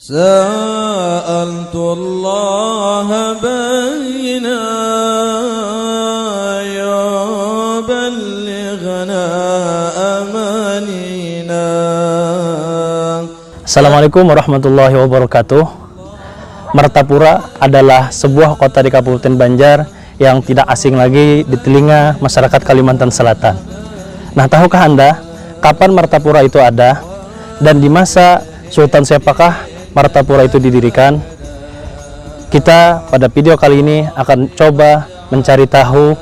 سألت الله بينا يبلغنا أمانينا. Assalamualaikum warahmatullahi wabarakatuh. Martapura adalah sebuah kota di Kabupaten Banjar yang tidak asing lagi di telinga masyarakat Kalimantan Selatan. Nah, tahukah Anda kapan Martapura itu ada dan di masa Sultan siapakah Martapura itu didirikan? Kita pada video kali ini akan coba mencari tahu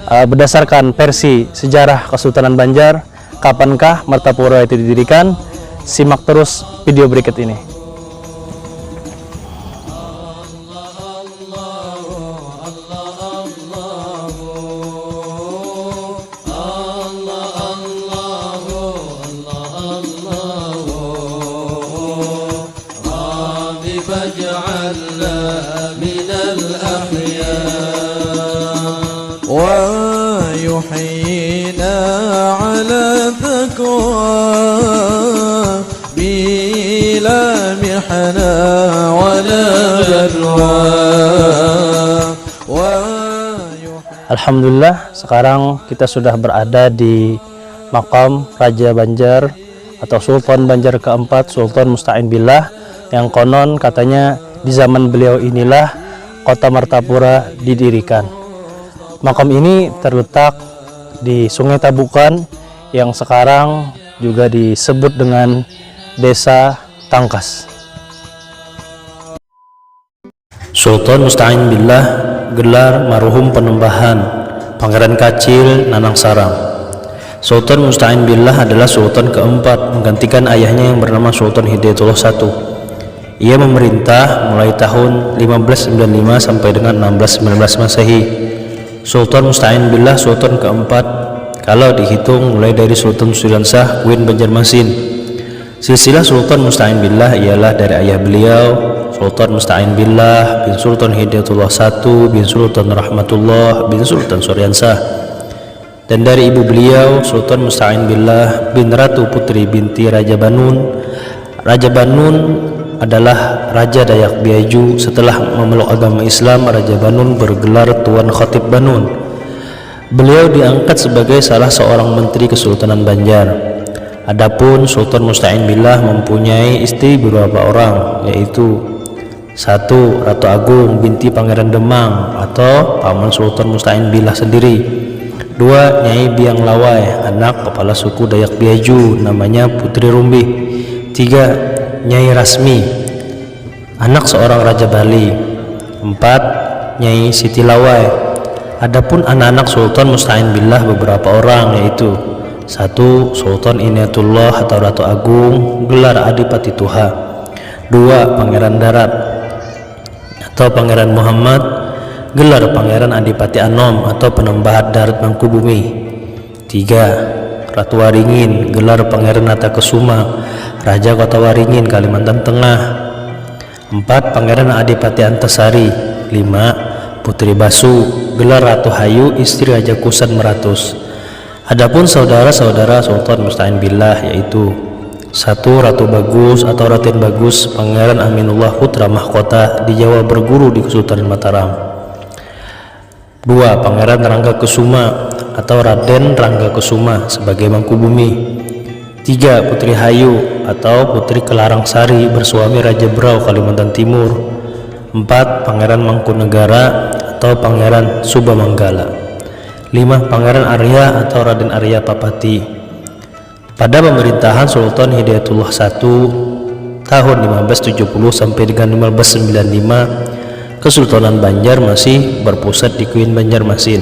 berdasarkan versi sejarah Kesultanan Banjar, kapankah Martapura itu didirikan. Simak terus video berikut ini. فاجعلنا من الأحياء ويحيينا على ذكوى بلا محنة ولا بلوى. Alhamdulillah, sekarang kita sudah berada di makam Raja Banjar atau Sultan Banjar keempat, Sultan Musta'in Billah, yang konon katanya di zaman beliau inilah kota Martapura didirikan. Makam ini terletak di Sungai Tabukan yang sekarang juga disebut dengan Desa Tangkas. Sultan Musta'in Billah, gelar marhum Penembahan, Pangeran Kacil Nanang Sarang. Sultan Musta'in Billah adalah Sultan keempat menggantikan ayahnya yang bernama Sultan Hidayatullah I. Ia memerintah mulai tahun 1595 sampai dengan 1619 Masehi. Sultan Musta'in Billah Sultan keempat kalau dihitung mulai dari Sultan Suliansah Queen Banjarmasin. Silsilah Sultan Musta'in Billah ialah dari ayah beliau Sultan Musta'in Billah bin Sultan Hidayatullah I bin Sultan Rahmatullah bin Sultan Suliansah, dan dari ibu beliau Sultan Musta'in Billah bin Ratu Putri binti Raja Banun. Raja Banun adalah Raja Dayak Biaju. Setelah memeluk agama Islam, Raja Banun bergelar Tuan Khatib Banun. Beliau diangkat sebagai salah seorang menteri Kesultanan Banjar. Adapun Sultan Musta'in Billah mempunyai istri beberapa orang, yaitu 1. Ratu Agung binti Pangeran Demang atau paman Sultan Musta'in Billah sendiri. 2. Nyai Biang Lawai, anak kepala suku Dayak Biaju, namanya Putri Rumbih. 3. Nyai Rasmi, anak seorang Raja Bali. 4. Nyai Siti Lawai. Adapun anak-anak Sultan Musta'in Billah beberapa orang, yaitu 1. Sultan Inayatullah atau Ratu Agung, gelar Adipati Tuha. 2. Pangeran Darat atau Pangeran Muhammad, gelar Pangeran Adipati Anom atau Penembahat Darat Mangkubumi. 3. Ratu Waringin, gelar Pangeran Natakesuma, Raja Kota Waringin, Kalimantan Tengah. 4. Pangeran Adipati Antasari. 5. Putri Basu, gelar Ratu Hayu, istri Raja Kusan Meratus. Adapun saudara-saudara Sultan Musta'in Billah yaitu 1. Ratu Bagus atau Raden Bagus, Pangeran Aminullah Putra Mahkota di Jawa berguru di Kesultanan Mataram. 2. Pangeran Rangga Kesuma atau Raden Rangga Kesuma sebagai Mangkubumi. 3. Putri Hayu atau Putri Kelarangsari bersuami Raja Berau, Kalimantan Timur. 4. Pangeran Mangkunegara atau Pangeran Subamanggala. 5. Pangeran Arya atau Raden Arya Papati. Pada pemerintahan Sultan Hidayatullah I tahun 1570 sampai dengan 1595, Kesultanan Banjar masih berpusat di Queen Banjarmasin.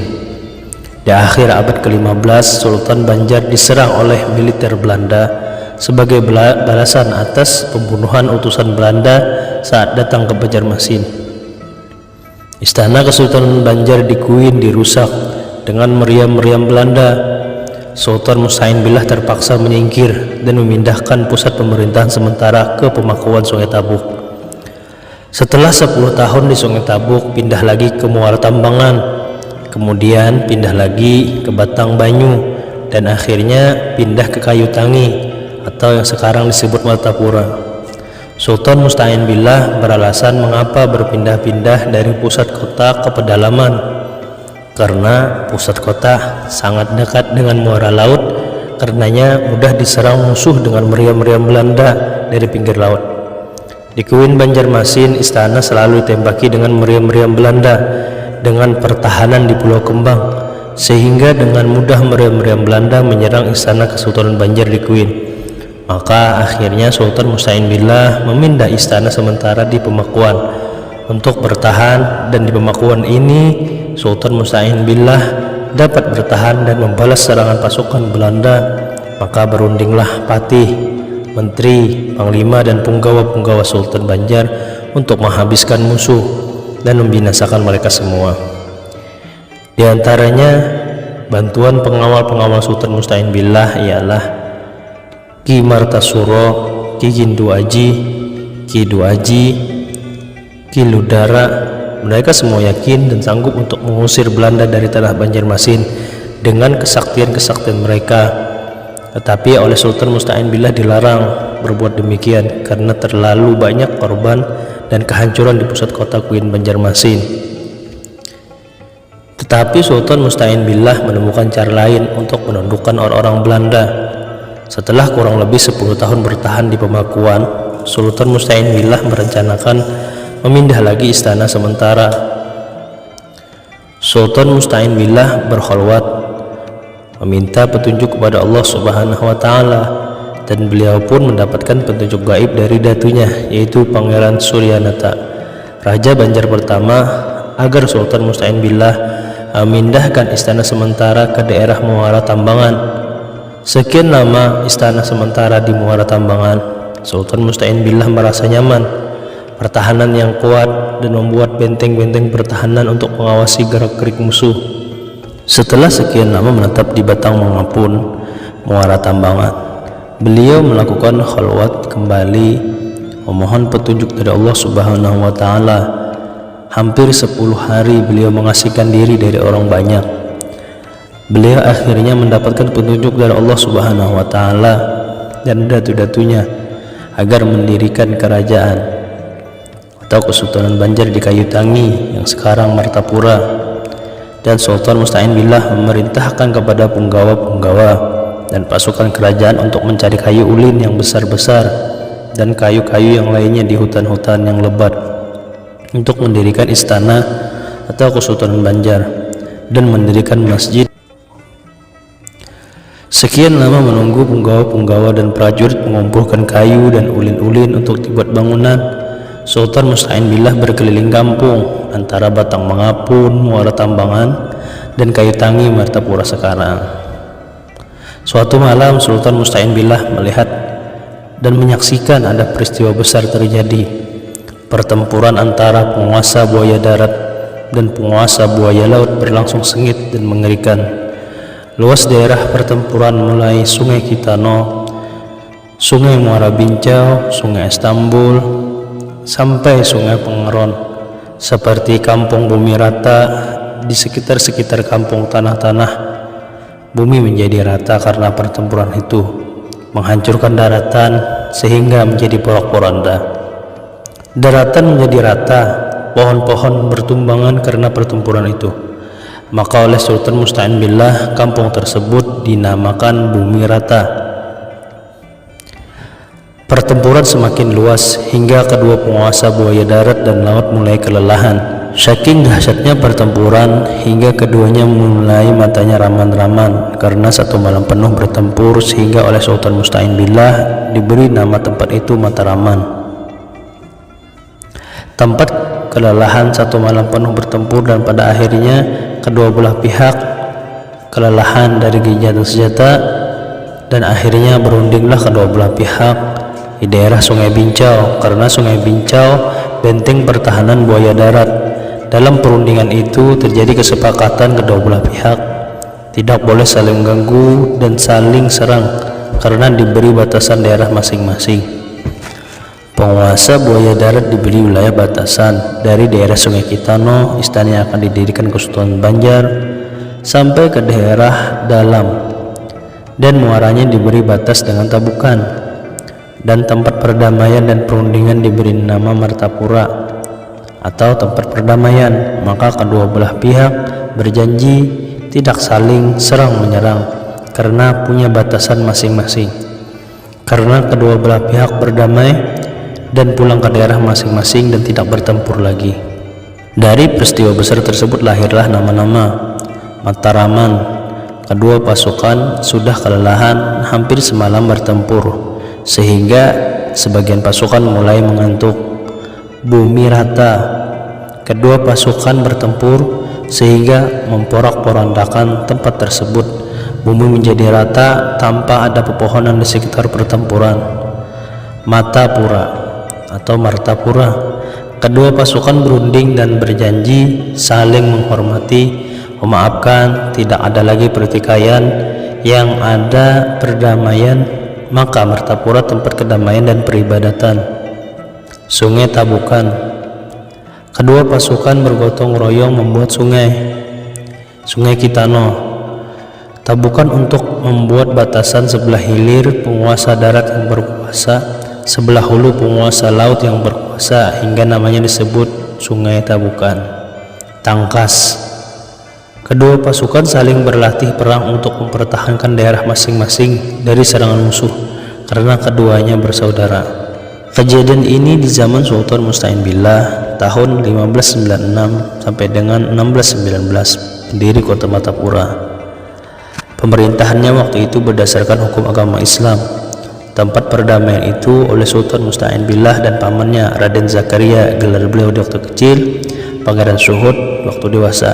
Di akhir abad ke-15, Sultan Banjar diserang oleh militer Belanda sebagai balasan atas pembunuhan utusan Belanda saat datang ke Banjarmasin. Istana Kesultanan Banjar di Queen dirusak dengan meriam-meriam Belanda. Sultan Musta'in Billah terpaksa menyingkir dan memindahkan pusat pemerintahan sementara ke Pemakawan Sungai Tabuk. Setelah 10 tahun di Sungai Tabuk, pindah lagi ke Muara Tambangan, kemudian pindah lagi ke Batang Banyu, dan akhirnya pindah ke Kayu Tangi atau yang sekarang disebut Martapura. Sultan Musta'in Billah beralasan mengapa berpindah-pindah dari pusat kota ke pedalaman, karena pusat kota sangat dekat dengan muara laut, karenanya mudah diserang musuh dengan meriam-meriam Belanda dari pinggir laut. Di Kuin Banjarmasin, istana selalu ditembaki dengan meriam-meriam Belanda dengan pertahanan di Pulau Kembang, sehingga dengan mudah meriam-meriam Belanda menyerang istana Kesultanan Banjar di Kuin. Maka akhirnya Sultan Musta'in Billah memindah istana sementara di Pemakuan untuk bertahan, dan di Pemakuan ini Sultan Musta'in Billah dapat bertahan dan membalas serangan pasukan Belanda. Maka berundinglah patih, menteri, panglima dan punggawa-punggawa Sultan Banjar untuk menghabiskan musuh dan membinasakan mereka semua. Di antaranya bantuan pengawal-pengawal Sultan Musta'in Billah ialah Ki Martasuro, Ki Gindu Aji, Ki Duaji, Ki Ludara. Mereka semua yakin dan sanggup untuk mengusir Belanda dari tanah Banjarmasin dengan kesaktian-kesaktian mereka. Tetapi oleh Sultan Musta'in Billah dilarang berbuat demikian karena terlalu banyak korban dan kehancuran di pusat kota Kuin Banjarmasin. Tetapi Sultan Musta'in Billah menemukan cara lain untuk menundukkan orang-orang Belanda. Setelah kurang lebih 10 tahun bertahan di Pemakuan, Sultan Musta'in Billah merencanakan memindah lagi istana sementara. Sultan Musta'in Billah berkhalwat meminta petunjuk kepada Allah Subhanahu wa Ta'ala, dan beliau pun mendapatkan petunjuk gaib dari datunya, yaitu Pangeran Suryanata, Raja Banjar pertama, agar Sultan Musta'in Billah memindahkan istana sementara ke daerah Muara Tambangan. Sekian lama istana sementara di Muara Tambangan, Sultan Musta'in Billah merasa nyaman, pertahanan yang kuat, dan membuat benteng-benteng pertahanan untuk mengawasi gerak-gerik musuh. Setelah sekian lama menetap di Batang Mangapun, Muara Tambangan, beliau melakukan khalwat kembali, memohon petunjuk dari Allah Subhanahu wa Ta'ala. Hampir 10 hari beliau mengasingkan diri dari orang banyak. Beliau akhirnya mendapatkan petunjuk dari Allah Subhanahu wa Ta'ala dan datu-datunya agar mendirikan kerajaan atau Kesultanan Banjar di Kayu Tangi yang sekarang Martapura. Dan Sultan Musta'in Billah memerintahkan kepada punggawa-punggawa dan pasukan kerajaan untuk mencari kayu ulin yang besar-besar dan kayu-kayu yang lainnya di hutan-hutan yang lebat untuk mendirikan istana atau Kesultanan Banjar dan mendirikan masjid. Sekian lama menunggu punggawa-punggawa dan prajurit mengumpulkan kayu dan ulin-ulin untuk dibuat bangunan, Sultan Musta'in Billah berkeliling kampung antara Batang Mangapun, Muara Tambangan, dan Kayu Tangi, Martapura sekarang. Suatu malam Sultan Musta'in Billah melihat dan menyaksikan ada peristiwa besar terjadi. Pertempuran antara penguasa buaya darat dan penguasa buaya laut berlangsung sengit dan mengerikan. Luas daerah pertempuran mulai Sungai Kitano, Sungai Muara Bincau, Sungai Istanbul, sampai Sungai Pengeron, seperti Kampung Bumi Rata. Di sekitar kampung tanah-tanah bumi menjadi rata karena pertempuran itu menghancurkan daratan sehingga menjadi porak-poranda. Daratan menjadi rata, pohon-pohon bertumbangan karena pertempuran itu. Maka oleh Sultan Musta'in Billah kampung tersebut dinamakan Bumi Rata. Pertempuran semakin luas hingga kedua penguasa buaya darat dan laut mulai kelelahan. Saking dahsyatnya pertempuran hingga keduanya mulai matanya raman-raman karena satu malam penuh bertempur, sehingga oleh Sultan Musta'in Billah diberi nama tempat itu Mataraman. Tempat kelelahan satu malam penuh bertempur, dan pada akhirnya kedua belah pihak kelelahan dari gencatan senjata, dan akhirnya berundinglah kedua belah pihak di daerah Sungai Bincau, karena Sungai Bincau benteng pertahanan buaya darat. Dalam perundingan itu terjadi kesepakatan kedua belah pihak tidak boleh saling ganggu dan saling serang karena diberi batasan daerah masing-masing. Penguasa buaya darat diberi wilayah batasan dari daerah Sungai Kitano, istana yang akan didirikan Kesultanan Banjar, sampai ke daerah dalam, dan muaranya diberi batas dengan tabukan. dan tempat perdamaian dan perundingan diberi nama Martapura atau tempat perdamaian, maka kedua belah pihak berjanji tidak saling serang menyerang karena punya batasan masing-masing. Karena kedua belah pihak berdamai dan pulang ke daerah masing-masing dan tidak bertempur lagi. Dari peristiwa besar tersebut lahirlah nama-nama Mataraman. Kedua pasukan sudah kelelahan hampir semalam bertempur, sehingga sebagian pasukan mulai mengantuk. Bumi rata. Kedua pasukan bertempur sehingga memporak-porandakan tempat tersebut. Bumi menjadi rata tanpa ada pepohonan di sekitar pertempuran. Matapura atau Martapura. Kedua pasukan berunding dan berjanji saling menghormati, memaafkan, tidak ada lagi pertikaian, yang ada perdamaian. Maka Martapura tempat kedamaian dan peribadatan. Sungai Tabukan. Kedua pasukan bergotong royong membuat Sungai Kitano. Tabukan untuk membuat batasan sebelah hilir penguasa darat yang berkuasa, sebelah hulu penguasa laut yang berkuasa, hingga namanya disebut Sungai Tabukan. Tangkas. Kedua pasukan saling berlatih perang untuk mempertahankan daerah masing-masing dari serangan musuh karena keduanya bersaudara. Kejadian ini di zaman Sultan Musta'in Billah tahun 1596 sampai dengan 1619, pendiri kota Martapura. Pemerintahannya waktu itu berdasarkan hukum agama Islam. Tempat perdamaian itu oleh Sultan Musta'in Billah dan pamannya Raden Zakaria, gelar beliau di waktu kecil, Pangeran Suhud waktu dewasa.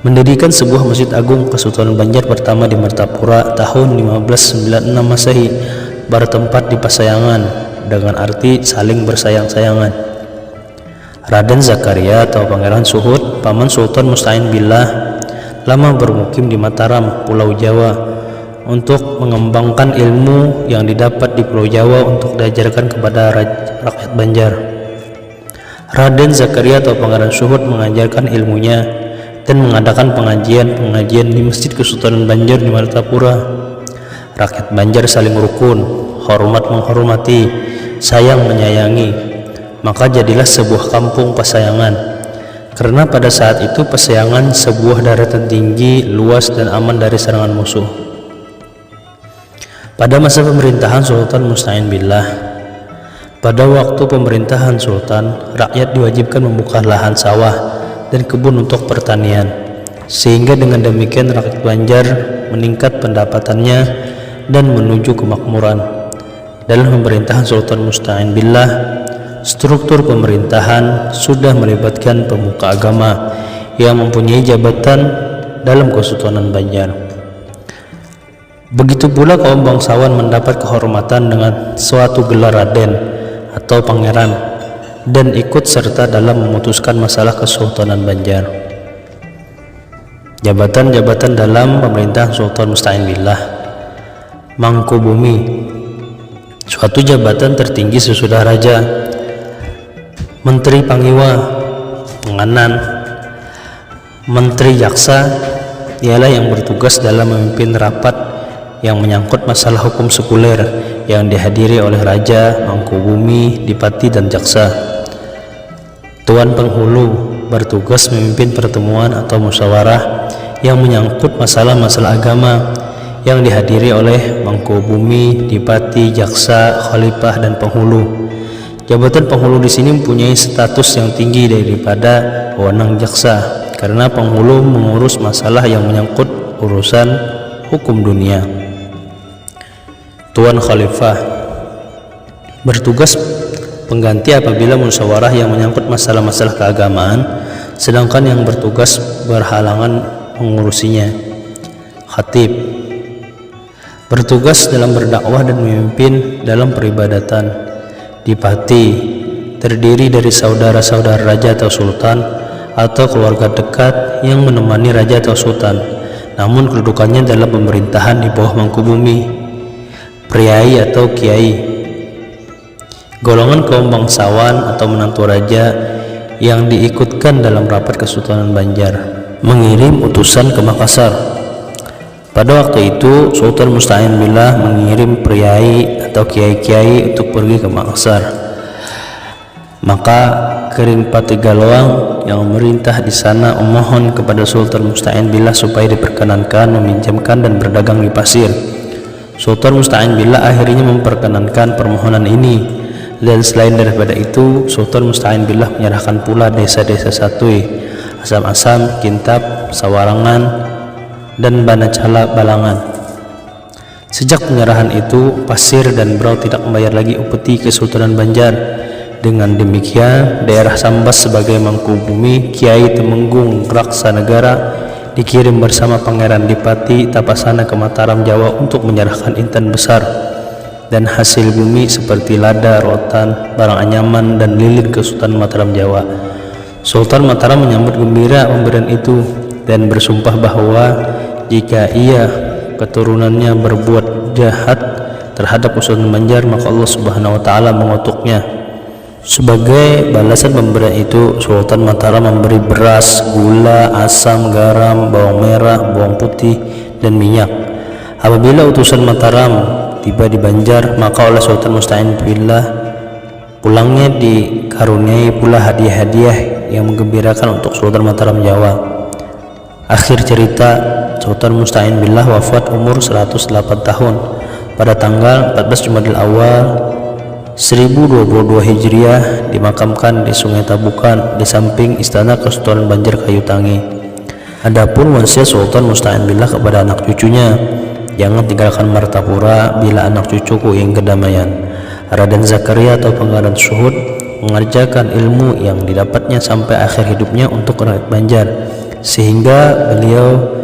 Mendirikan sebuah masjid agung Kesultanan Banjar pertama di Martapura tahun 1596 Masehi, bertempat di Pasayangan, dengan arti saling bersayang-sayangan. Raden Zakaria atau Pangeran Suhud, paman Sultan Musta'in Billah, lama bermukim di Mataram, Pulau Jawa, untuk mengembangkan ilmu yang didapat di Pulau Jawa untuk diajarkan kepada rakyat Banjar. Raden Zakaria atau Pangeran Suhud mengajarkan ilmunya dan mengadakan pengajian di Masjid Kesultanan Banjar di Martapura. Rakyat Banjar saling rukun, hormat menghormati, sayang menyayangi. Maka jadilah sebuah kampung Pasayangan. Karena pada saat itu Pasayangan sebuah daratan tinggi, luas dan aman dari serangan musuh. Pada masa pemerintahan Sultan Musta'in Billah, pada waktu pemerintahan Sultan, rakyat diwajibkan membuka lahan sawah dan kebun untuk pertanian, sehingga dengan demikian rakyat Banjar meningkat pendapatannya dan menuju kemakmuran. Dalam pemerintahan Sultan Musta'in Billah, struktur pemerintahan sudah melibatkan pemuka agama yang mempunyai jabatan dalam Kesultanan Banjar. Begitu pula kaum bangsawan mendapat kehormatan dengan suatu gelar Raden atau Pangeran dan ikut serta dalam memutuskan masalah Kesultanan Banjar. Jabatan-jabatan dalam pemerintahan Sultan Musta'in Billah. Mangkubumi, suatu jabatan tertinggi sesudah raja. Menteri Pangiwa, Penganan. Menteri Jaksa ialah yang bertugas dalam memimpin rapat yang menyangkut masalah hukum sekuler yang dihadiri oleh raja, Mangkubumi, Dipati dan jaksa. Tuan Penghulu bertugas memimpin pertemuan atau musyawarah yang menyangkut masalah-masalah agama yang dihadiri oleh Mangkubumi, Dipati, jaksa, khalifah dan penghulu. Jabatan penghulu di sini mempunyai status yang tinggi daripada wewenang jaksa karena penghulu mengurus masalah yang menyangkut urusan hukum dunia. Tuan Khalifah bertugas pengganti apabila musyawarah yang menyangkut masalah-masalah keagamaan, sedangkan yang bertugas berhalangan mengurusinya. Khatib bertugas dalam berdakwah dan memimpin dalam peribadatan. Dipati terdiri dari saudara-saudara raja atau sultan atau keluarga dekat yang menemani raja atau sultan, namun kedudukannya dalam pemerintahan di bawah Mangkubumi. Priai atau kiai, golongan kaum bangsawan atau menantu raja yang diikutkan dalam rapat Kesultanan Banjar, mengirim utusan ke Makassar. Pada waktu itu Sultan Musta'in Billah mengirim priai atau kiai-kiai untuk pergi ke Makassar. Maka Kering Patigaloang yang memerintah di sana memohon kepada Sultan Musta'in Billah supaya diperkenankan meminjamkan dan berdagang di pasir. Sultan Musta'in Billah akhirnya memperkenankan permohonan ini, dan selain daripada itu Sultan Musta'in Billah menyerahkan pula desa-desa Satui, Asam-Asam, Kintab, Sawarangan, dan Banacala Balangan. Sejak penyerahan itu, Pasir dan Brau tidak membayar lagi upeti Kesultanan Banjar. Dengan demikian, daerah Sambas sebagai mangku bumi Kiai Temenggung Raksanegara dikirim bersama Pangeran Dipati Tapasana ke Mataram, Jawa untuk menyerahkan intan besar dan hasil bumi seperti lada, rotan, barang anyaman, dan lilin ke Sultan Mataram, Jawa. Sultan Mataram menyambut gembira pemberian itu dan bersumpah bahwa jika ia keturunannya berbuat jahat terhadap Kesultanan Banjar, maka Allah Subhanahu wa taala mengutuknya. Sebagai balasan pemberian itu, Sultan Mataram memberi beras, gula, asam, garam, bawang merah, bawang putih, dan minyak. Apabila utusan Mataram tiba di Banjar, maka oleh Sultan Musta'in Billah pulangnya dikaruniai pula hadiah-hadiah yang menggembirakan untuk Sultan Mataram, Jawa. Akhir cerita, Sultan Musta'in Billah wafat umur 108 tahun pada tanggal 14 Jumadil Awal 1022 Hijriah, dimakamkan di Sungai Tabukan di samping Istana Kesultanan Banjar Kayutangi. Adapun wasiat Sultan Musta'in Billah kepada anak cucunya, jangan tinggalkan Martapura bila anak cucuku ingin kedamaian. Raden Zakaria atau Pangeran Suhud mengerjakan ilmu yang didapatnya sampai akhir hidupnya untuk rakyat Banjar, sehingga beliau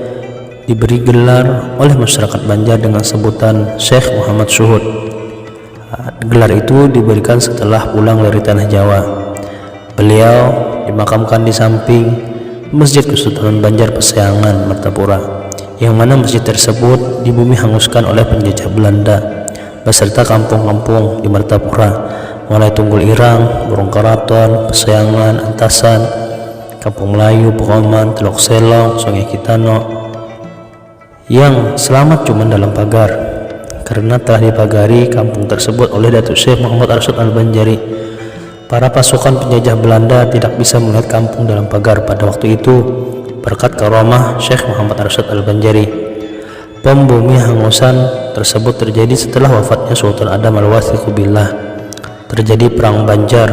diberi gelar oleh masyarakat Banjar dengan sebutan Syekh Muhammad Suhud. Gelar itu diberikan setelah pulang dari tanah Jawa. Beliau dimakamkan di samping Masjid Kesultanan Banjar Pesayangan, Martapura, yang mana masjid tersebut di bumi hanguskan oleh penjajah Belanda beserta kampung-kampung di Martapura, mulai Tunggul Irang, Burung Karaton, Pesayangan, Antasan, Kampung Melayu, Pekoman, Teluk Selong, Sungai Kitano, yang selamat cuma dalam pagar karena telah dipagari kampung tersebut oleh Datuk Syekh Muhammad Arsyad Al-Banjari. Para pasukan penjajah Belanda tidak bisa melihat kampung dalam pagar pada waktu itu berkat karamah Syekh Muhammad Arsyad Al-Banjari. Pembumi hangusan tersebut terjadi setelah wafatnya Sultan Adam Al-Wathiq Billah. Terjadi perang Banjar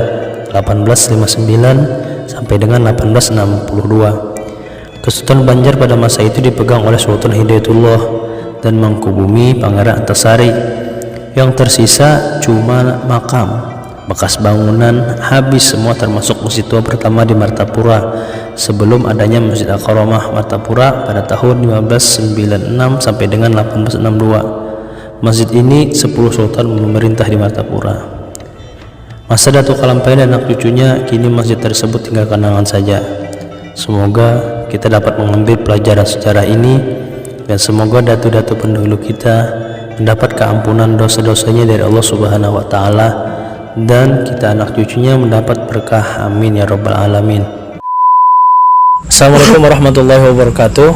1859 sampai dengan 1862. Kesultanan Banjar pada masa itu dipegang oleh Sultan Hidayatullah dan Mangkubumi Pangeran Antasari. Yang tersisa cuma makam, bekas bangunan habis semua termasuk masjid tua pertama di Martapura sebelum adanya Masjid Al-Karamah Martapura pada tahun 1596 sampai dengan 1862. Masjid ini 10 sultan memerintah di Martapura. Masa Datuk Kalampai dan anak cucunya, kini masjid tersebut tinggal kenangan saja. Semoga kita dapat mengambil pelajaran sejarah ini, dan semoga datu-datu pendahulu kita mendapat keampunan dosa-dosanya dari Allah Subhanahu wa taala, dan kita anak cucunya mendapat berkah. Amin ya rabbal alamin. Assalamualaikum warahmatullahi wabarakatuh.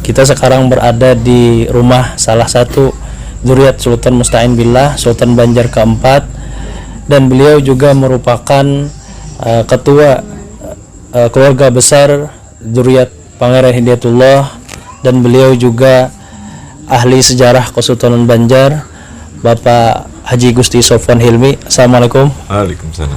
Kita sekarang berada di rumah salah satu dzurriyyat Sultan Musta'in Billah, Sultan Banjar keempat, dan beliau juga merupakan ketua keluarga besar dzurriyyat Pangeran Hidayatullah, dan beliau juga ahli sejarah Kesultanan Banjar, Bapak Haji Gusti Sofwan Hilmi. Assalamualaikum. Waalaikumsalam.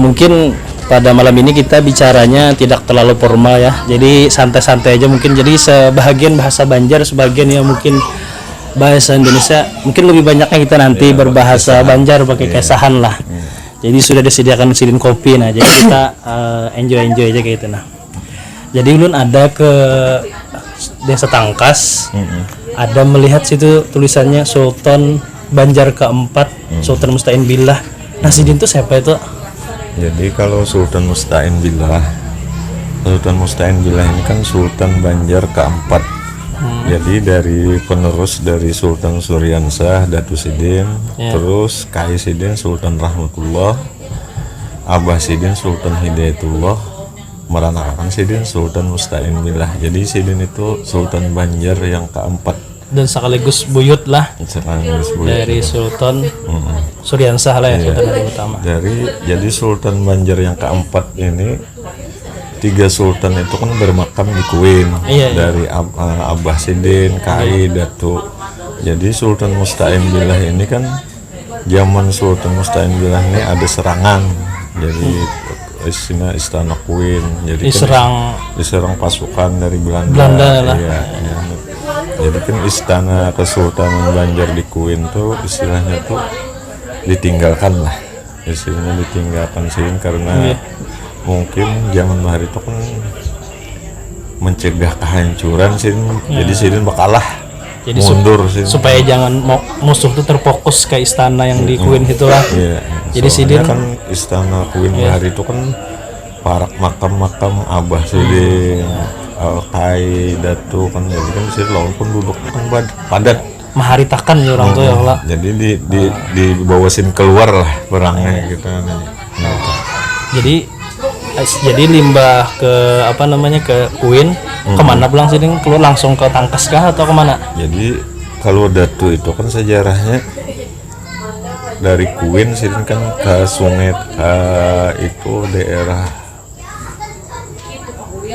Mungkin pada malam ini kita bicaranya tidak terlalu formal ya, jadi santai-santai aja mungkin. Jadi sebahagian bahasa Banjar, sebagian ya mungkin bahasa Indonesia. Mungkin lebih banyaknya kita nanti berbahasa Banjar pakai kesahan lah. Jadi sudah disediakan sidin kopi, nah jadi kita enjoy aja kayak gitu. Nah, jadi ulun ada ke Desa Tangkas, ada melihat situ tulisannya Sultan Banjar keempat, Sultan Musta'in Billah. Nah, sidin itu siapa itu? Jadi kalau Sultan Musta'in Billah ini kan Sultan Banjar keempat. Jadi dari penerus dari Sultan Suryansah, Datu Sidin, terus Kai Sidin Sultan Rahmatullah, Abah Sidin Sultan Hidayatullah, meranakan Sidin Sultan Musta'in Billah. Jadi Sidin itu Sultan Banjar yang keempat dan sekaligus buyut lah sekaligus buyut dari Sultan Suryansah lah ya, Sultan yang utama. Jadi Sultan Banjar yang keempat ini, 3 sultan itu kan bermakam di Kuin. Dari Abah Sidin, Kai, Datuk. Jadi Sultan Musta'in Billah ini kan zaman Sultan Musta'in Billah ini ada serangan. Jadi istana Kuin. Jadi diserang pasukan dari Belanda lah. Iya. Jadi kan istana Kesultanan Banjar di Kuin tuh istilahnya tuh ditinggalkan lah. Istilahnya ditinggalkan Sidin karena mungkin zaman hari itu kan mencegah kehancuran Sidin. Jadi Sidin bakalah jadi mundur Sidin. Supaya jangan musuh tuh terfokus ke istana yang di Kuin itulah. Jadi Sidin kan istana Kuin hari itu kan para makam Abah Sidin, Al-Kai, Datu kan, jadi kan Sidin lawan penduduk kan padat. Maharitakan ya orang tuh ya Allah. Jadi dibawasin keluar lah perangnya gitu. Jadi limbah ke ke Kuin kemana pulang Sidin, keluar langsung ke Tangkas kah atau kemana? Jadi kalau Datu itu kan sejarahnya dari Kuin Sidin kan ke sungai itu daerah.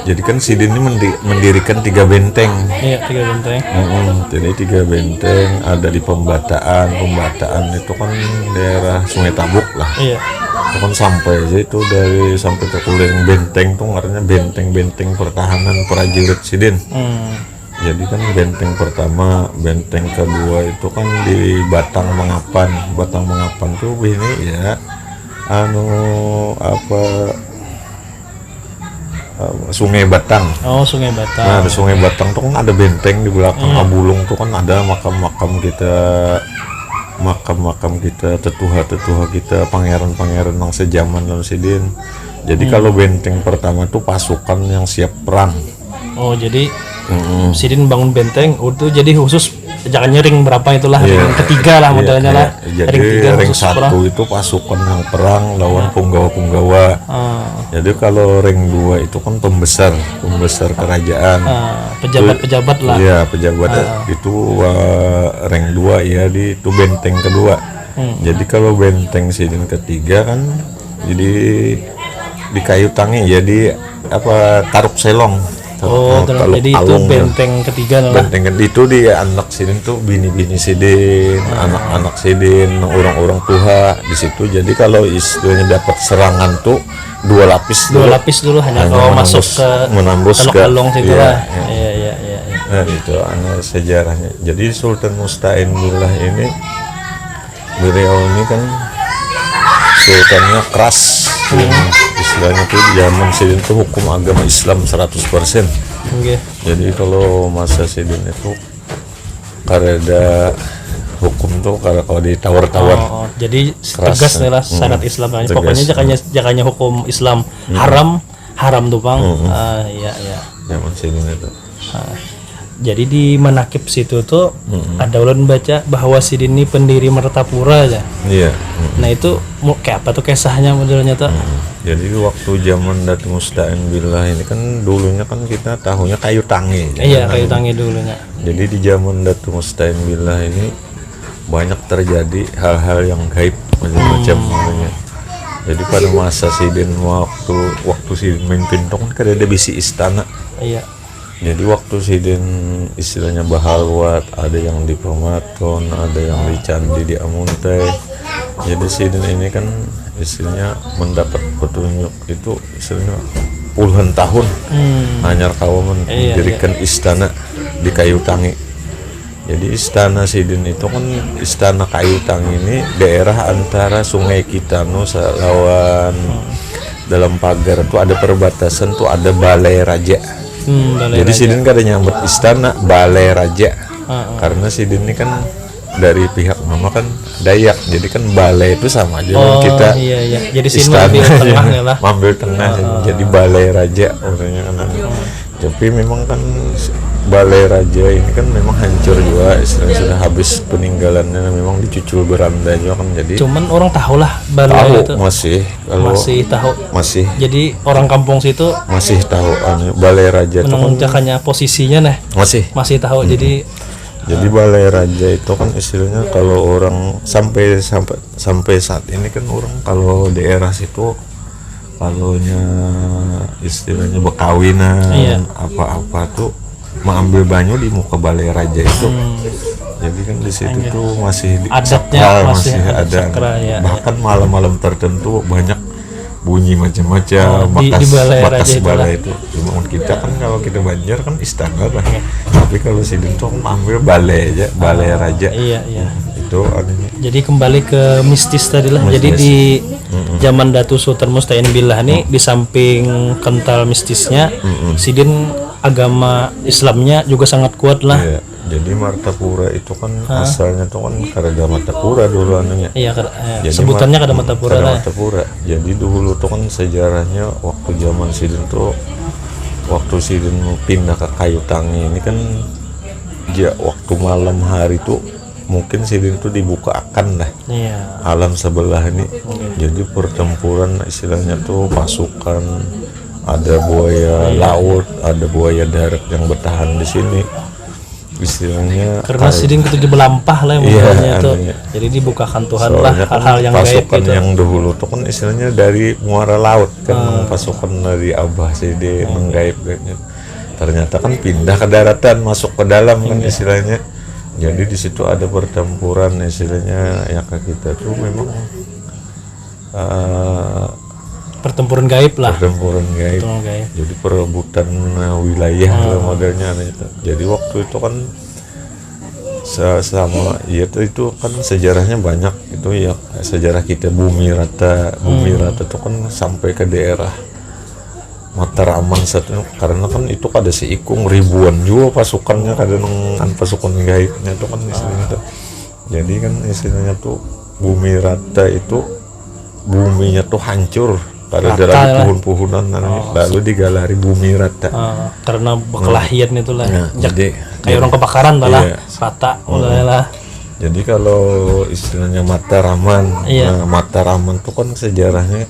Jadi kan Sidin ini mendirikan 3 benteng. Iya, 3 benteng. Jadi 3 benteng ada di Pembataan itu kan daerah Sungai Tabuk lah. Iya. Itu kan sampai aja itu sampai ke Kulering Benteng tuh artinya benteng pertahanan prajurit Sidin. Jadi kan benteng pertama, benteng kedua itu kan di Batang Mengapan tuh ini ya Sungai Batang. Oh, Sungai Batang. Nah, di Sungai Batang tuh kan ada benteng di belakang Abulung tuh kan ada makam-makam kita, tetuha kita, pangeran-pangeran yang sejaman lalu Sidin. Jadi kalau benteng pertama tuh pasukan yang siap perang. Oh, jadi Sidin bangun benteng itu jadi khusus, jangan ring berapa itulah, ring ketiga lah modelnya lah. Jadi ring 1 itu pasukan yang perang lawan punggawa. Jadi kalau ring 2 itu kan pembesar kerajaan. Pejabat-pejabat lah. Iya, pejabat itu ring 2 ya itu benteng kedua. Jadi kalau benteng Sidin ketiga kan jadi di kayu tangi, jadi Taruk Selong. Jadi itu benteng ketiga lah. Benteng itu di anak Sidin tuh bini-bini Sidin, anak-anak Sidin, orang-orang tua di situ. Jadi kalau istilahnya dapat serangan tuh 2 lapis dulu hanya kalau masuk ke menembus ke Kalong situ lah. Iya. Nah, itu sejarahnya. Jadi Sultan Musta'in Billah ini beliau ini kan sultannya keras. Istilahnya tuh di zaman Sidin tuh hukum agama Islam 100%. Jadi kalau masa Sidin itu karena hukum tuh kalau ditawar-tawar. Jadi tegas lah syarat Islam. Pokoknya jakanya hukum Islam haram tuh Bang. Iya. Zaman Sidin itu. Jadi di manakib situ tuh ada ulun baca bahwa Sidin ini pendiri Mertapura aja. Iya. Nah itu kayak apa tuh kisahnya modelnya tuh? Jadi waktu zaman Datu Musta'in Billah ini kan dulunya kan kita tahunya kayu tangi. Iya, kayu tangi dulunya. Jadi di zaman Datu Musta'in Billah ini banyak terjadi hal-hal yang gaib macam-macam namanya. Jadi pada masa Sidin waktu Sidin memimpin tuh kan ada bisi istana. Iya. Jadi waktu Sidin istilahnya Bahalwat, ada yang di Pematon, ada yang di Candi di Amuntai. Jadi Sidin ini kan istilahnya mendapat petunjuk itu istilahnya puluhan tahun hanya kau mendirikan istana di kayu tangi. Jadi istana Sidin itu kan istana kayu tangi ini daerah antara Sungai Kitano lawan dalam pagar itu ada perbatasan tuh ada Balai Raja. Jadi Sidin kan ada nyambut istana Balai Raja karena Sidin ini kan dari pihak mama kan Dayak, jadi kan balai itu sama aja kita. Iya. Jadi Sidin ambil tengah lah. Ambil tengah jadi Balai Raja orangnya kan. Tapi memang kan Balai Raja ini kan memang hancur juga, istilahnya sudah habis peninggalannya, memang dicucul beranda juga kan, jadi Cuman orang tahu lah balai tahu itu. masih kalau Masih tahu. masih Jadi orang kampung situ tahu Balai Raja itu kan menunjukkannya posisinya nah masih tahu. Jadi Balai Raja itu kan istilahnya kalau orang sampai saat ini kan orang kalau daerah situ kalaunya istilahnya bekawinan Iya. apa-apa tuh mengambil banyu di muka Balai Raja itu. Jadi kan di situ tuh masih Adatnya sakral, masih ada sakral, ya. bahkan malam-malam tertentu banyak bunyi macam-macam di Balai Raja bakas itu balai itu. Cuma kita kan kalau kita Banjar kan istana lah. Tapi kalau si Dinto kan ambil balai aja, Balai Raja. Iya. Itu anehnya. Jadi kembali ke mistis tadi lah. Mistis. Jadi di zaman Datu Sultan Musta'in Billah nih di samping kental mistisnya, Sidin agama Islamnya juga sangat kuat lah. Iya. Jadi Martapura itu kan asalnya tuh kan Karada Martapura dulu anunya. Iya, Jadi sebutannya Kada Martapura Karada lah. Martapura. Jadi dulu tuh kan sejarahnya waktu zaman Sidin tuh, waktu Sidin pindah ke Kayu Tangi ini kan waktu malam hari tuh mungkin Sidin tuh dibuka akan lah Iya. alam sebelah ini. Jadi pertempuran istilahnya tuh pasukan, ada buaya laut, ada buaya darat yang bertahan di sini. Istilahnya Karena Sidin ketujuh belampah lah yang Iya, membuatnya tuh. anunya. Jadi dibukakan Tuhan lah soalnya kan hal-hal yang gaib pasukan gitu. yang dahulu tuh kan istilahnya dari muara laut kan, pasukan dari Abah Sidin menggaib kayaknya. Ternyata kan pindah ke daratan, masuk ke dalam kan istilahnya. Jadi di situ ada pertempuran istilahnya yang ke kita tuh memang Pertempuran gaib lah. pertempuran gaib. Pertempuran gaib. Jadi perebutan wilayah lah modelnya itu. Jadi waktu itu kan sama ya itu kan sejarahnya banyak itu ya, sejarah kita Bumi Rata itu kan sampai ke daerah Mataraman satu, karena kan itu ada seikung ribuan juga pasukannya, kadang pasukan gaibnya itu kan istilahnya tuh. Jadi kan istilahnya tuh Bumi Rata itu buminya tuh hancur pada Rata dalam lah. puhun-puhunan lalu digalari Bumi Rata. Karena bekelahian itulah. Nah, jadi Kayak orang kebakaran lah. Iya. Rata lah. Jadi kalau istilahnya Mataraman, Iya. nah, Mataraman tuh kan sejarahnya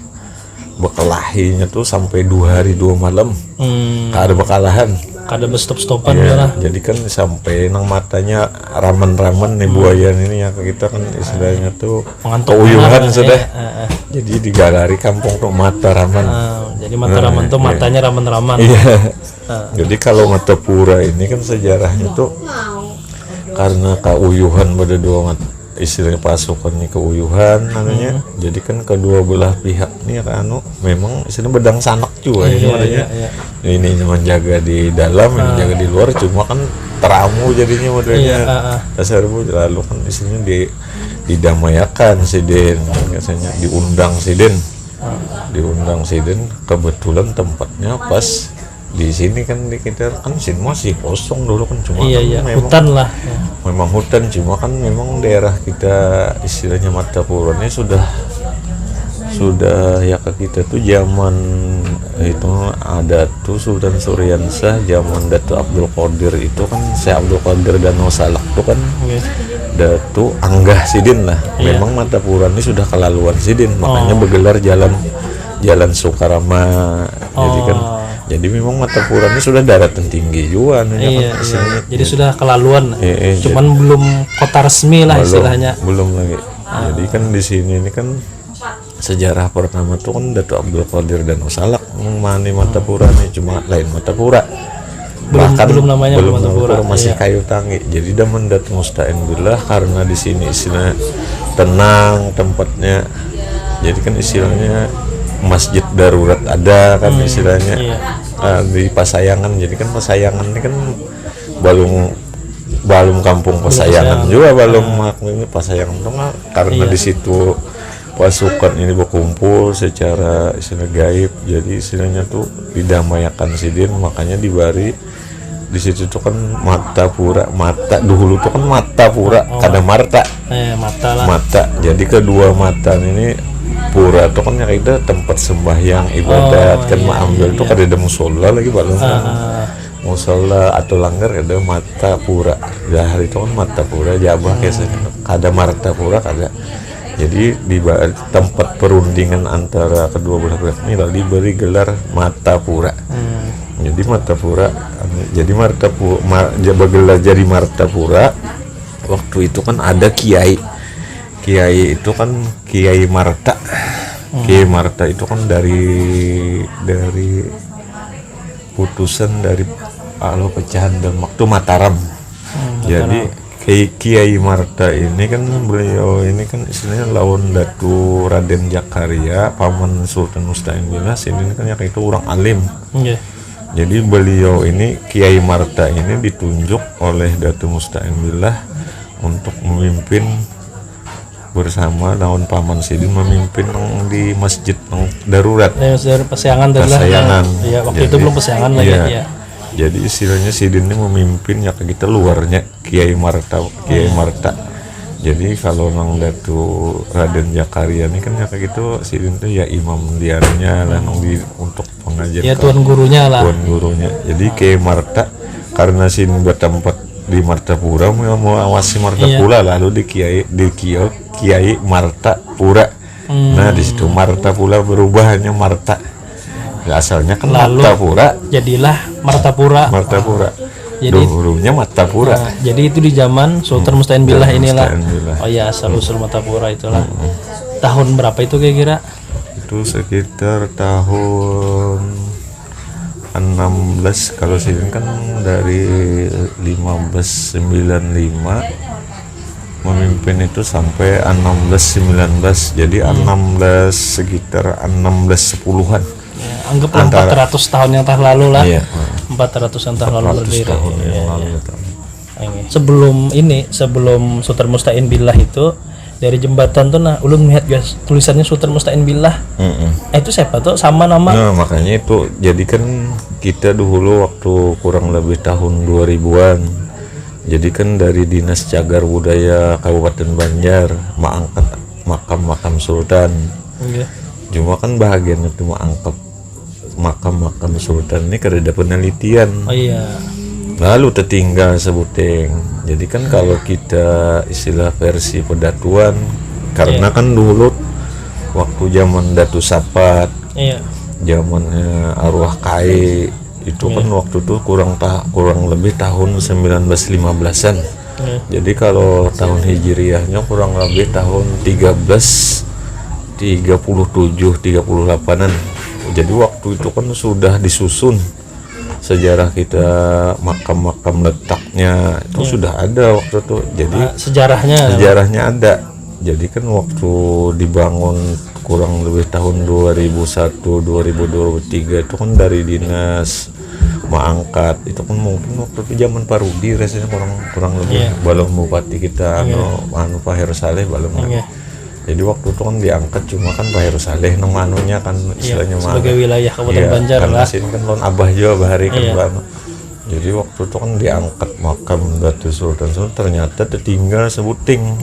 bekelahinya tuh sampai 2 hari 2 malam. Ada bekalahan. Kada berstop-stopan Iya, lah. jadi kan sampai nang matanya ramen-ramen nih buaya ini ya kita kan istilahnya tuh Mengantuk keuyuhan mana, sudah. iya. Jadi digalari kampung tuh Mataraman. Jadi Mataraman tuh matanya ramen-ramen. Iya. Jadi kalau Matapura ini kan sejarahnya tuh karena keuyuhan pada dua istilahnya pasukannya keuyuhan namanya. Jadi kan kedua belah pihak nih kan memang istilahnya bedang sanak juga ini modelnya. Ini menjaga di dalam, ini jaga di luar, cuma kan teramu jadinya modelnya. Dasar bu lalu kan istilahnya didamaikan Sidin, biasanya diundang Sidin. Diundang Sidin, kebetulan tempatnya pas di sini kan di kita kan sini masih kosong dulu kan, cuma kan memang hutan lah. memang hutan, cuma kan memang daerah kita istilahnya Matapura ini sudah ya ke kita tuh zaman itu ada tuh Sultan Suryansah, zaman Datu Abdul Qadir itu kan Syekh Abdul Qadir dan Salak tuh kan Datu Anggah Sidin lah. Memang Matapura ini sudah kelaluan Sidin, makanya bergelar jalan Sukarama. Jadi memang Matapura ini sudah daratan tinggi juga kan, Jadi sudah kelaluan. Cuman belum kota resmi lah istilahnya. Belum lagi. Jadi kan di sini ini kan sejarah pertama tuh kan Datu Abdul Qadir dan Salak mengmani Matapura nih, cuma lain Matapura. Belum namanya Matapura, masih Kayu Tangi. Jadi daman Datu Musta'in Billah karena di sini istilahnya tenang tempatnya. Jadi kan istilahnya masjid darurat ada kan istilahnya di Pasayangan. Jadi kan Pasayangan ini kan balung kampung Pasayangan juga ini Pasayangan tuh karena di situ pasukan ini berkumpul secara istilah gaib. Jadi istilahnya tuh didamaikan Sidin, makanya dibari di situ tuh kan Matapura, mata dulu tuh kan Matapura, kada Marta. Mata lah. Mata. Jadi kedua mata ini pura tuh kan kita tempat sembahyang ibadat kan ambil tuh kada ada musola lagi balong. musola atau langgar ada mata pura. Dahar itu kan mata pura, Jabah kada marta pura kada. Jadi di tempat perundingan antara kedua belah pihak ini lalu diberi gelar mata pura. Jadi mata pura, jadi marta pura, gelar jadi marta pura. Waktu itu kan ada kiai itu kan Kiai Marta. Kiai Marta itu kan dari putusan dari pecahan Demak tuh Mataram. Jadi Kiai Marta ini kan beliau ini kan istilahnya lawan Datu Raden Jakaria, paman Sultan Musta'in Billah. Ini kan yang itu orang alim. Jadi beliau ini Kiai Marta ini ditunjuk oleh Datu Musta'in Billah untuk memimpin bersama daun paman Sidin memimpin di masjid darurat. Pesayangan ya, waktu itu belum pesayangan lagi ya. Jadi istilahnya Sidin ini memimpin ya kita luarnya Kiai Marta. Jadi kalau nang Datu Raden Jakaria ini kan ya kayak gitu Sidin itu ya imam diannya lah untuk pengajian. Ya tuan gurunya lah. Tuan gurunya. Jadi Kiai Marta karena Sidin bertempat di Martapura mau awasi Martapura lalu di Kiai Martapura. Nah di situ Martapura berubah hanya Marta. Asalnya kan Martapura. Jadilah Martapura. Jadi dulunya Martapura. Jadi itu di zaman Sultan Musta'in Billah inilah. Oh ya, asal usul Martapura itulah. Tahun berapa itu kira-kira? Itu sekitar tahun 16 kalau Sidin kan dari 1595 memimpin itu sampai 1619 jadi 16 sekitar 1610-an ya, anggap 400 tahun yang telah lalu lah. 400-an tahun lalu berdiri. Sebelum Sultan Musta'in Billah itu dari jembatan tuh ulun melihat guys tulisannya Sultan Musta'in Billah. Itu siapa tuh sama nama? Nah makanya itu jadi kan kita dulu waktu kurang lebih tahun 2000-an jadi kan dari Dinas Cagar Budaya Kabupaten Banjar mengangkat makam Sultan. Cuma kan bahagian itu mengangkat makam Sultan ini karena ada penelitian. Lalu tertinggal sebuting. Jadi kan kalau kita istilah versi pedatuan karena kan dulu waktu zaman Datu Sapat, zamannya arwah Kai itu kan waktu itu kurang lebih tahun 1915-an. Jadi kalau tahun Hijriahnya kurang lebih tahun 1337-38an. Jadi waktu itu kan sudah disusun sejarah kita makam letaknya itu sudah ada waktu itu. Jadi sejarahnya ada. Jadi kan waktu dibangun kurang lebih tahun 2001-2023 itu kan dari dinas mengangkat itu kan mungkin waktu itu zaman Parudi rasanya kurang lebih balon bupati kita Pak Heru Saleh balon. Jadi waktu itu kan diangkat cuma kan Pak Heru Saleh anunya kan istilahnya sebagai wilayah Kabupaten Banjar lah. Karena sini kan lon Abah juga bahari kan Jadi waktu itu kan diangkat makam Datu Sultan ternyata tertinggal sebuting.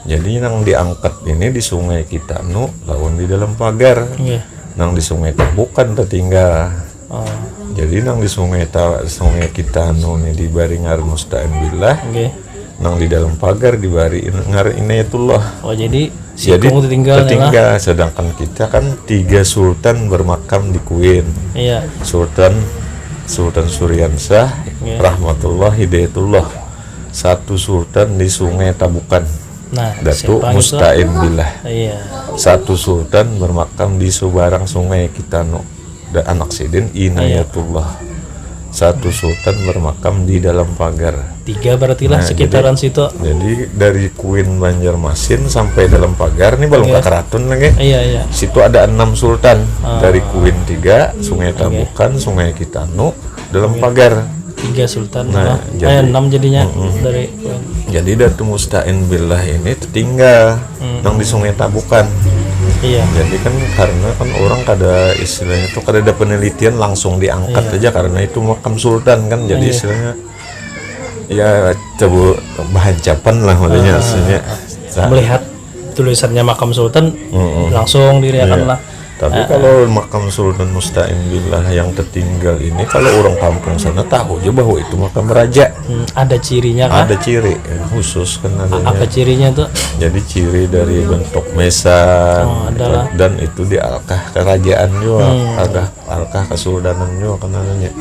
Jadi yang diangkat ini di Sungai Kitanu lawan di dalam pagar. Nang di Sungai bukan tertinggal. Jadi nang di Sungai Kitanu ini di Baringar Musta'in Billah. Nang di dalam pagar dibari ngar Inayatullah. Jadi tertinggal sedangkan kita kan 3 sultan bermakam di Kuin. Sultan Suryansah, Rahmatullah, Hidayatullah. 1 sultan di Sungai Tabukan. Datu Musta'in Billah. 1 sultan bermakam di Subarang Sungai Kitanu. Dan anak Sidin Inayatullah. 1 sultan bermakam di dalam pagar. 3 berarti lah sekitaran situ. Jadi dari Kuin Banjarmasin sampai dalam pagar ini belum ke Keraton lagi. Situ ada 6 sultan dari Kuin 3, Sungai Tabukan, Sungai Kitanu, dalam pagar. 3 sultan. Jadi 6 jadinya dari Kuin. Jadi Datu Musta'in Billah ini tertinggal nang di Sungai Tabukan. Jadi kan karena kan orang kada istilahnya tuh kada ada penelitian langsung diangkat aja karena itu makam sultan kan jadi istilahnya ya coba bahan capan lah makanya melihat tulisannya makam sultan langsung diriakan lah. Tapi kalau makam Sultan Musta'in Billah yang tertinggal ini, kalau orang kampung sana tahu aja bahwa itu makam raja. Ada cirinya kan? Ada ciri khusus kan adanya. Apa cirinya tuh? Jadi ciri dari bentuk mesan dan itu di alkah kerajaan juga, alkah kesultanan juga kan adanya.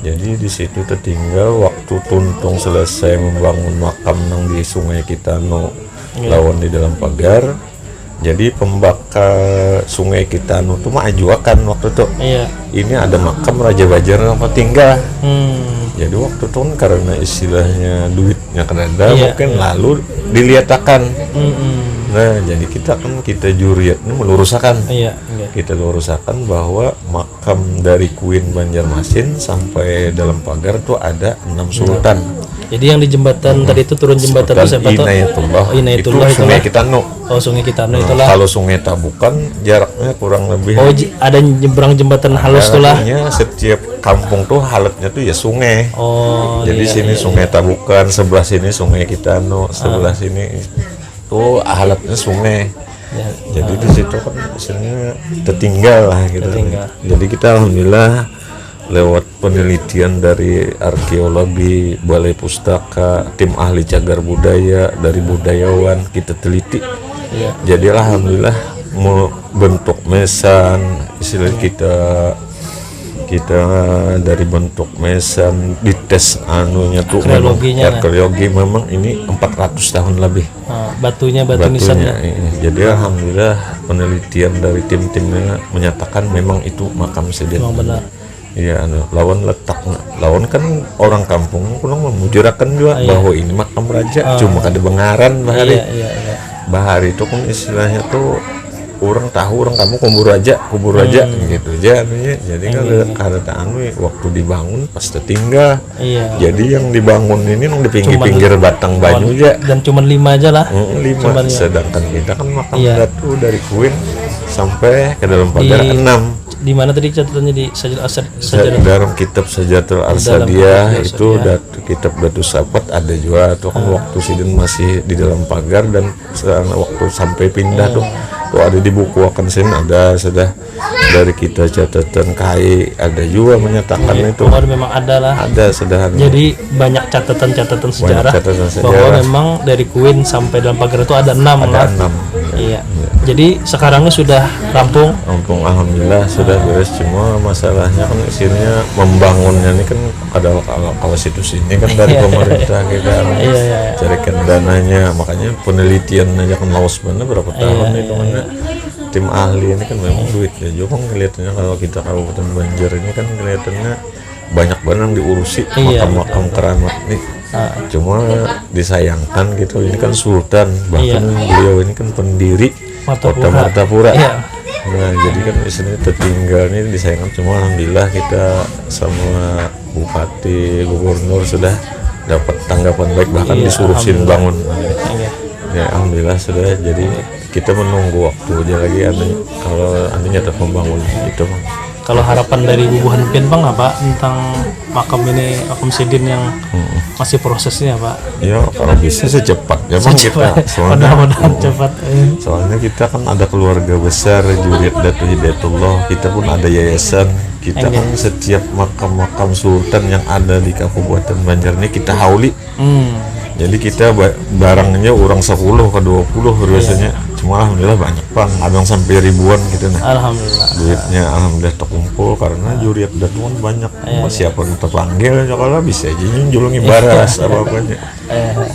Jadi di situ tertinggal waktu Tuntung selesai membangun makam nang di Sungai Kitano lawan di dalam pagar. Jadi pembakar Sungai Kitano tuh majuakan waktu itu. Iya. Ini ada makam Raja Bajar yang tinggal. Jadi waktu itu kan karena istilahnya duitnya kerada, mungkin lalu diliatakan. Nah, jadi kita juriat ini meluruskan. Kita luruskan bahwa makam dari Queen Banjarmasin sampai dalam pagar tuh ada 6 sultan. Jadi yang di jembatan tadi itu turun jembatan itu siapa tuh? Inayatullah itu Sungai Kitano. Oh, Sungai Kitano itulah. Kalau Sungai Tabukan jaraknya kurang lebih. Oh, ada nyebrang jembatan halus tuh lah. Setiap kampung tuh halatnya tuh ya sungai. Oh. Jadi sini Sungai Tabukan, sebelah sini Sungai Kitano, sebelah sini tuh halatnya sungai. Jadi di situ kan misalnya tertinggal lah gitu. Jadi kita alhamdulillah lewat penelitian dari arkeologi, balai pustaka, tim ahli cagar budaya, dari budayawan kita teliti. Jadi alhamdulillah bentuk mesan, istilah kita dari bentuk mesan dites anunya tuh arkeologi memang ini 400 tahun lebih. Batunya batu nisannya. Jadi alhamdulillah penelitian dari tim-timnya menyatakan memang itu makam Sidin. Memang benar. Iya, lawan letaknya, lawan kan orang kampung kurang memujurakan juga bahwa ini makam raja, cuma ada bengaran bahari. Bahari itu kan istilahnya tuh orang tahu orang kamu kubur raja gitu aja. Jadi kalau waktu dibangun pas tertinggal. Jadi yang dibangun ini di pinggir batang banyu aja. Dan cuma 5 aja lah. 5. Sedangkan kita kan makam datu dari Queen sampai ke dalam pagar 6. Di mana tadi catatannya di Sajadah dalam kitab Sajatul Arsadiyah itu kitab Datu Sapat ada juga tuh kan waktu Sidin masih di dalam pagar dan waktu sampai pindah tuh ada di buku akan sini ada sudah dari kita catatan KAI ada juga menyatakan itu. Memang ada lah. Ada sederhana. Jadi banyak catatan sejarah bahwa memang dari Queen sampai dalam pagar itu ada 6 lah. 6. Iya. Jadi sekarangnya sudah rampung. Alhamdulillah sudah beres, cuma masalahnya kan istilahnya membangunnya ini kan ada kalau situs ini kan dari pemerintah kita carikan dananya, makanya penelitian aja kan lawas bener berapa tahun itu mana tim ahli ini kan memang duitnya juga kelihatannya. Kalau kita Kabupaten Banjar ini kan kelihatannya banyak banget yang diurusi makam-makam keramat nih. Cuma disayangkan gitu, ini kan sultan, bahkan beliau ini kan pendiri Kota Martapura. Nah, jadi kan istilahnya tertinggal ini disayangkan, cuma alhamdulillah kita sama bupati, gubernur sudah dapat tanggapan baik, bahkan disuruhin bangun. Ya alhamdulillah sudah, jadi kita menunggu waktu aja lagi kalau nyata pembangun itu. Kalau harapan dari Bubuhan Pin Bang apa tentang makam ini, makam Sidin yang masih prosesnya Pak? Ya kalau bisa secepatnya Bang kita. Mudah-mudahan cepat. Soalnya kita kan ada keluarga besar Juriat Datu Hidayatullah, kita pun ada yayasan. Kita kan setiap makam-makam sultan yang ada di Kabupaten Banjar ini kita hauli. Jadi kita barangnya orang 10 ke 20 biasanya. Cuma alhamdulillah banyak Bang, ada yang sampai ribuan gitu nah. Alhamdulillah. Duitnya alhamdulillah terkumpul karena juriat datuan banyak. Siapa yang terpanggil kalau bisa aja julungi baras apa-apanya.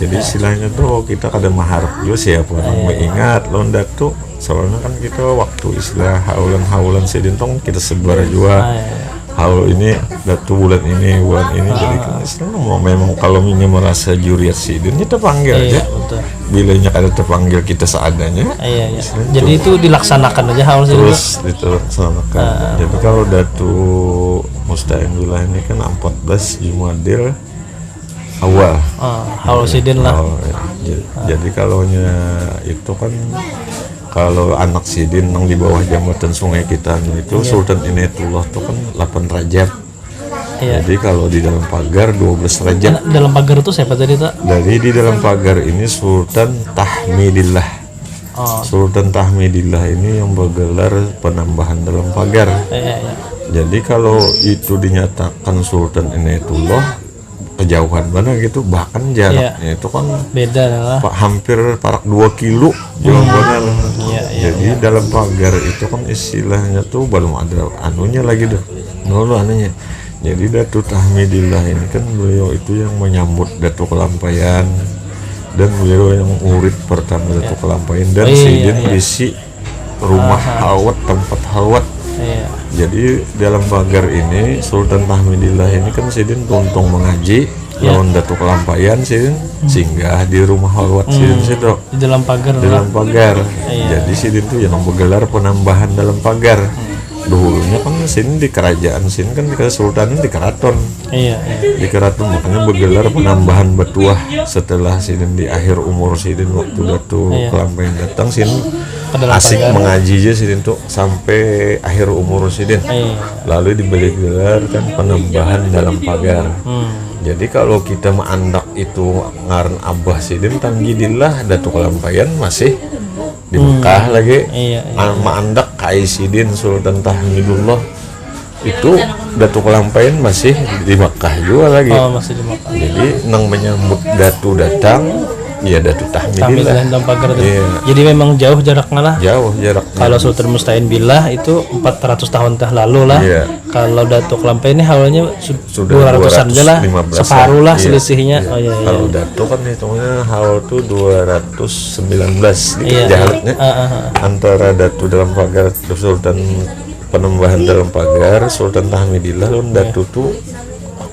Jadi istilahnya tuh kita kada mengharap juga siapa yang mengingat londat tuh. Soalnya kan kita waktu istilah haulan Sidin tong kita sebar juga. Haul ini datu bulan ini jadi kan istilahnya memang kalau ini merasa juriat Sidin kita panggil aja. Bilanya kada terpanggil kita seadanya. Jadi itu dilaksanakan aja haul Sidin. Terus dilaksanakan. Jadi kalau Datu Musta'in Billah ini kan 14 Jumadil awal. Haul Sidin lah. Jadi kalaunya itu kan kalau anak Sidin yang di bawah jambatan Sungai Kitano itu Sultan Inayatullah itu kan 8 Rajab. Jadi kalau di dalam pagar 12 Rajab. Dalam pagar itu siapa tadi Tak? Dari di dalam pagar ini Sultan Tahmidillah. Sultan Tahmidillah ini yang bergelar penambahan dalam pagar. Jadi kalau itu dinyatakan Sultan Inayatullah kejauhan mana gitu, bahkan jaraknya itu kan beda lah, hampir parak 2 kilo jauh benar. Jadi dalam pagar itu kan istilahnya tuh belum ada anunya lagi deh, dulu anunya. Jadi Datuk Tahmidillah ini kan beliau itu yang menyambut Datuk Kelampaian, dan beliau yang murid pertama Datuk Kelampaian, dan sidin berisi rumah halwat, tempat halwat. Jadi dalam pagar ini Sultan Tahmidillah ini kan sidin tuntung mengaji lawan Datuk Kelampaian sidin singgah di rumah halwat sidin situ di dalam pagar. Jadi sidin tuh yang bergelar penambahan dalam pagar. Dulunya kan sidin di kerajaan sidin kan di kesultanan di keraton. Di keraton, makanya bergelar penambahan betuah. Setelah sidin di akhir umur sidin, waktu Datuk Kelampaian datang, sidin asik mengaji aja sidin tuh sampai akhir umur sidin. Lalu diberi gelar kan penambahan dalam pagar. Jadi kalau kita mengandak itu ngaran Abah sidin Tamjidillah Datuk Kelampaian masih di Mekah lagi. Mengandak Kai Sidin Sultan Tahmidullah itu Datuk Kelampaian masih di Mekah juga lagi. Masih di Mekah. Jadi nang menyambut Datu datang, ya Datuk Tahmidillah dalam pagar. Jadi memang jauh jaraknya lah. Jauh jaraknya. Kalau Sultan Musta'in Billah itu 400 tahun lalu lah. Kalau Datuk Kelampaian ini awalnya sudah 200-an aja lah, separuh lah selisihnya. Kalau Datuk kan hitungnya haul tuh 219 dikit jaraknya antara Datuk dalam pagar Sultan penambahan dalam pagar Sultan Tahmidillah lawan Datuk tuh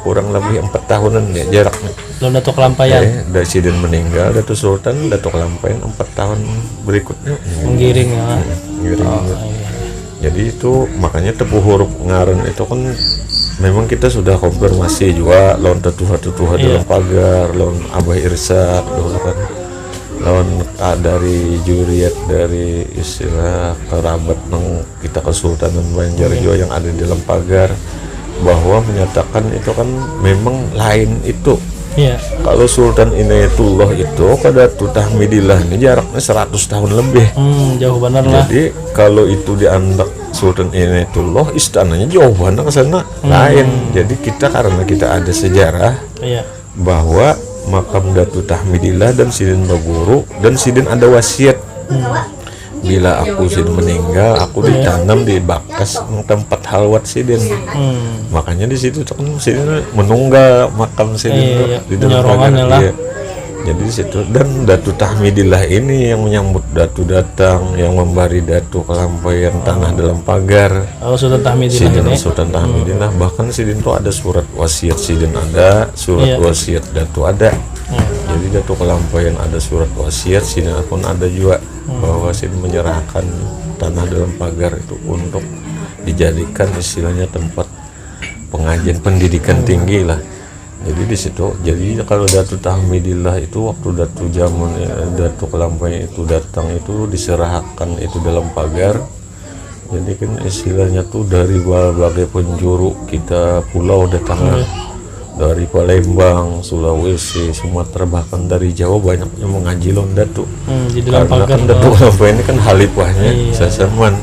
kurang lebih 4 tahunan ya jaraknya. Lawan Datuk Kelampaian. Dari sidin meninggal, Datuk Sultan, Datuk Kelampaian 4 tahun berikutnya menggiring Jadi itu makanya tepuh huruf ngaran itu kan memang kita sudah konfirmasi juga lawan tetuha dalam pagar, lawan Abah Irsa dulu kan, lawan dari juriat dari istilah kerabat nang kita Kesultanan Banjar juga yang ada di dalam pagar, bahwa menyatakan itu kan memang lain itu. Kalau Sultan Inayatullah itu ke Datuk Tahmidillah ini jaraknya 100 tahun lebih. Jauh benar lah. Jadi kalau itu diandak Sultan Inayatullah istananya jauh banget ke sana lain. Jadi kita karena kita ada sejarah bahwa makam Datuk Tahmidillah dan sidin berguru dan sidin ada wasiat. Bila aku sidin meninggal, aku ditanam di bakas tempat halwat sidin. Makanya di situ kan sidin menunggal makam sidin di dalam pagar. Jadi di situ, dan Datuk Tahmidillah ini yang menyambut Datuk datang, yang memberi Datuk Kelampaian tanah dalam pagar. Sultan Tahmidillah sidin ini. Sultan Tahmidillah bahkan sidin tuh ada surat wasiat sidin ada, surat wasiat Datuk ada. Jadi Datuk Kelampaian ada surat wasiat, sidin pun ada juga bahwa sidin menyerahkan tanah dalam pagar itu untuk dijadikan istilahnya tempat pengajian pendidikan tinggi lah. Jadi di situ, jadi kalau Datuk Tahmidillah itu waktu Datuk zaman Datuk Kelampaian itu datang itu diserahkan itu dalam pagar. Jadi kan istilahnya tuh dari berbagai penjuru kita pulau datang, dari Palembang, Sulawesi, Sumatera, bahkan dari Jawa banyak yang mengaji lawan Datuk. Di dalam karena pagar kan Datuk Kelampaian ini kan halifahnya Sasaman.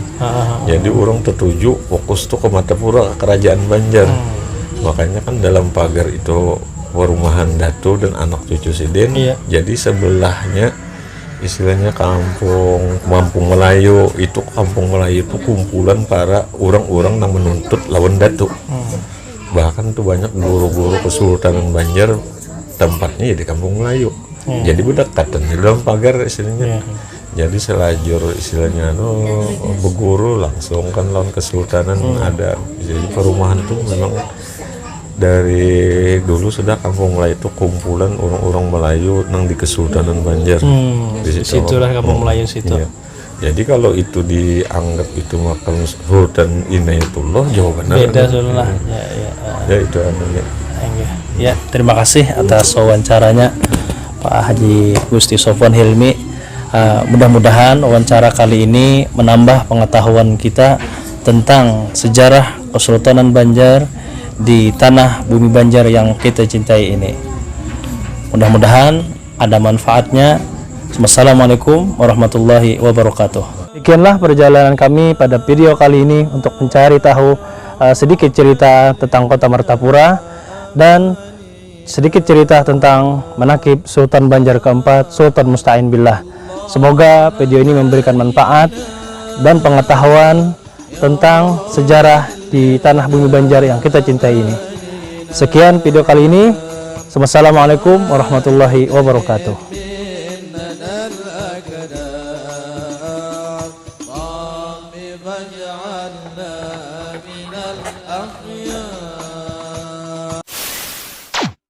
Jadi orang tertuju fokus tuh ke Matapura, kerajaan Banjar. Makanya kan dalam pagar itu perumahan Datuk dan anak cucu sidin. Jadi sebelahnya istilahnya kampung Melayu. Itu kampung Melayu itu kumpulan para orang-orang yang menuntut lawan Datuk. Bahkan tuh banyak guru-guru Kesultanan Banjar tempatnya ya di kampung Melayu. Jadi berdekatan di dalam pagar istilahnya. Jadi selajur istilahnya berguru langsung kan lawan Kesultanan ada. Jadi perumahan tuh memang dari dulu sudah kampung Melayu itu kumpulan orang-orang Melayu nang di Kesultanan Banjar. Di situlah kampung Melayu situ. Jadi kalau itu dianggap itu makam Sultan Inayatullah jauh benar. Beda soalnya. Ya itu anunya. Ya, terima kasih atas wawancaranya Pak Haji Gusti Sofwan Hilmi. Mudah-mudahan wawancara kali ini menambah pengetahuan kita tentang sejarah Kesultanan Banjar di tanah bumi Banjar yang kita cintai ini. Mudah-mudahan ada manfaatnya. Wassalamualaikum warahmatullahi wabarakatuh. Demikianlah perjalanan kami pada video kali ini untuk mencari tahu sedikit cerita tentang kota Martapura dan sedikit cerita tentang manaqib Sultan Banjar keempat, Sultan Musta'in Billah. Semoga video ini memberikan manfaat dan pengetahuan tentang sejarah di tanah bumi Banjar yang kita cintai ini. Sekian video kali ini. Wassalamualaikum warahmatullahi wabarakatuh.